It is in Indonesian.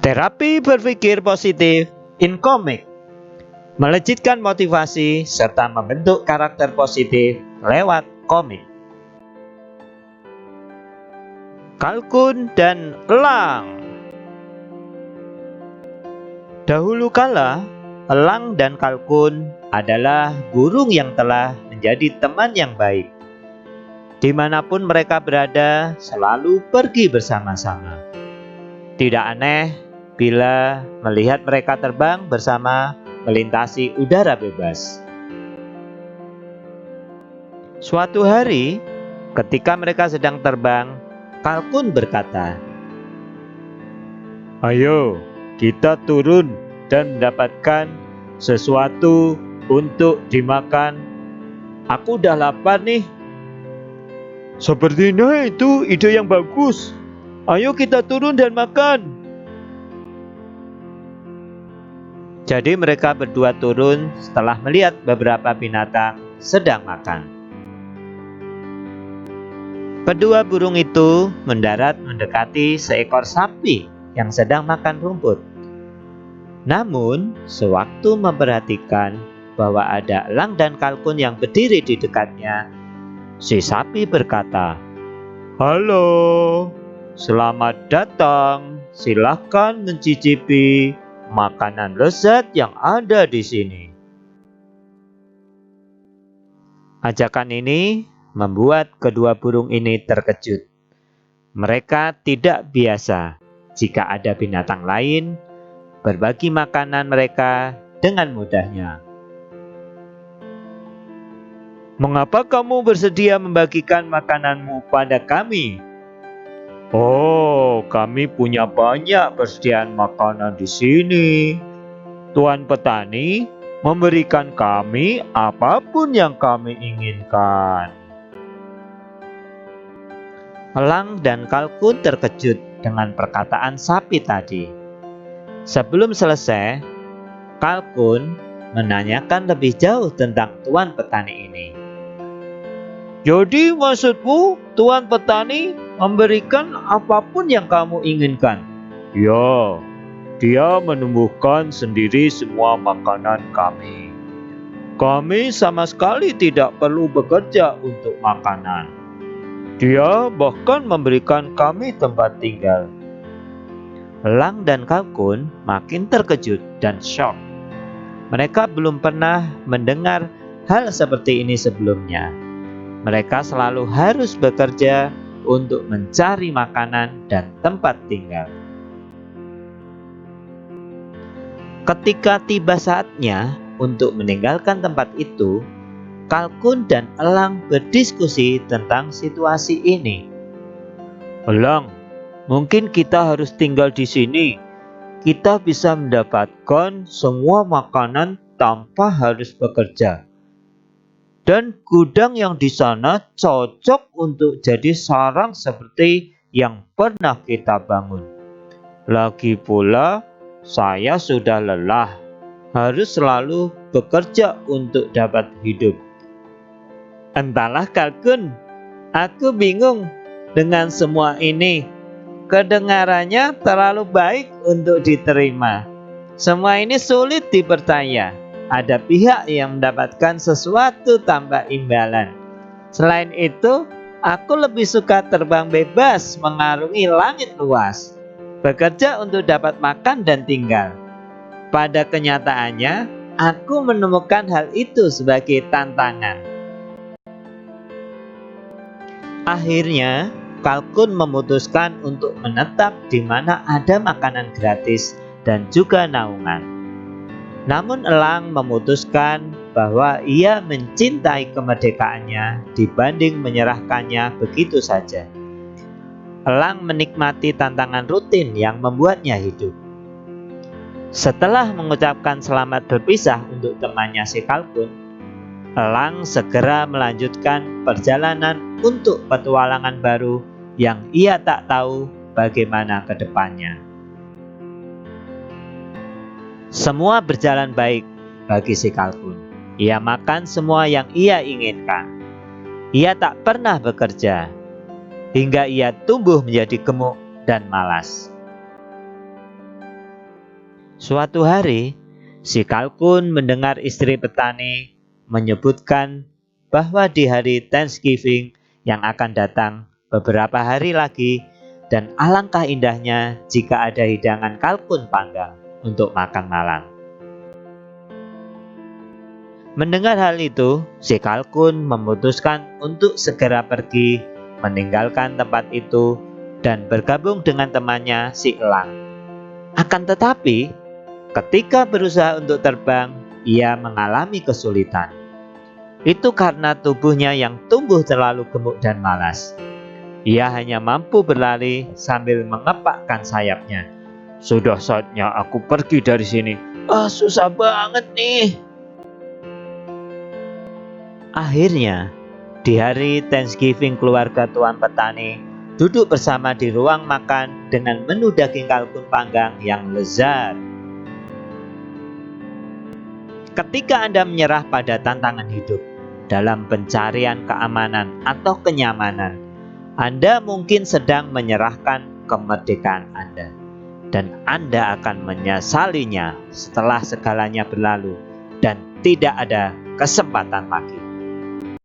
Terapi berpikir positif in komik melejitkan motivasi serta membentuk karakter positif lewat komik. Kalkun dan elang. Dahulu kala, elang dan kalkun adalah burung yang telah menjadi teman yang baik. Dimanapun mereka berada, selalu pergi bersama-sama. Tidak aneh bila melihat mereka terbang bersama melintasi udara bebas. Suatu hari, ketika mereka sedang terbang, kalkun berkata, "Ayo, kita turun dan mendapatkan sesuatu untuk dimakan. Aku udah lapar nih." "Sepertinya itu ide yang bagus. Ayo kita turun dan makan." Jadi mereka berdua turun setelah melihat beberapa binatang sedang makan. Kedua burung itu mendarat mendekati seekor sapi yang sedang makan rumput. Namun, sewaktu memperhatikan bahwa ada elang dan kalkun yang berdiri di dekatnya, si sapi berkata, "Halo, selamat datang. Silahkan mencicipi makanan lezat yang ada di sini." Ajakan ini membuat kedua burung ini terkejut. Mereka tidak biasa jika ada binatang lain berbagi makanan mereka dengan mudahnya. "Mengapa kamu bersedia membagikan makananmu pada kami?" "Oh, kami punya banyak persediaan makanan di sini. Tuan petani memberikan kami apapun yang kami inginkan." Elang dan kalkun terkejut dengan perkataan sapi tadi. Sebelum selesai, kalkun menanyakan lebih jauh tentang tuan petani ini. "Jadi maksudmu tuan petani memberikan apapun yang kamu inginkan?" "Ya, dia menumbuhkan sendiri semua makanan kami. Kami sama sekali tidak perlu bekerja untuk makanan. Dia bahkan memberikan kami tempat tinggal." Elang dan kalkun makin terkejut dan syok. Mereka belum pernah mendengar hal seperti ini sebelumnya. Mereka selalu harus bekerja untuk mencari makanan dan tempat tinggal. Ketika tiba saatnya untuk meninggalkan tempat itu, kalkun dan elang berdiskusi tentang situasi ini. "Elang, mungkin kita harus tinggal di sini. Kita bisa mendapatkan semua makanan tanpa harus bekerja. Dan gudang yang di sana cocok untuk jadi sarang seperti yang pernah kita bangun. Lagi pula, saya sudah lelah, harus selalu bekerja untuk dapat hidup." "Entahlah kalkun, aku bingung dengan semua ini. Kedengarannya terlalu baik untuk diterima. Semua ini sulit dipercaya. Ada pihak yang mendapatkan sesuatu tanpa imbalan. Selain itu, aku lebih suka terbang bebas mengarungi langit luas, bekerja untuk dapat makan dan tinggal. Pada kenyataannya, aku menemukan hal itu sebagai tantangan." Akhirnya, kalkun memutuskan untuk menetap di mana ada makanan gratis dan juga naungan. Namun elang memutuskan bahwa ia mencintai kemerdekaannya dibanding menyerahkannya begitu saja. Elang menikmati tantangan rutin yang membuatnya hidup. Setelah mengucapkan selamat berpisah untuk temannya si kalkun, elang segera melanjutkan perjalanan untuk petualangan baru yang ia tak tahu bagaimana ke depannya. Semua berjalan baik bagi si kalkun. Ia makan semua yang ia inginkan. Ia tak pernah bekerja, hingga ia tumbuh menjadi gemuk dan malas. Suatu hari, si kalkun mendengar istri petani menyebutkan bahwa di hari Thanksgiving yang akan datang beberapa hari lagi, dan alangkah indahnya jika ada hidangan kalkun panggang untuk makan malam. Mendengar hal itu, si kalkun memutuskan untuk segera pergi meninggalkan tempat itu dan bergabung dengan temannya si elang. Akan tetapi, ketika berusaha untuk terbang, ia mengalami kesulitan. Itu karena tubuhnya yang tumbuh terlalu gemuk dan malas. Ia hanya mampu berlari sambil mengepakkan sayapnya. Sudah saatnya aku pergi dari sini. Susah banget nih. Akhirnya, di hari Thanksgiving keluarga tuan petani duduk bersama di ruang makan dengan menu daging kalkun panggang yang lezat. Ketika Anda menyerah pada tantangan hidup dalam pencarian keamanan atau kenyamanan, Anda mungkin sedang menyerahkan kemerdekaan Anda, dan Anda akan menyesalinya setelah segalanya berlalu dan tidak ada kesempatan lagi.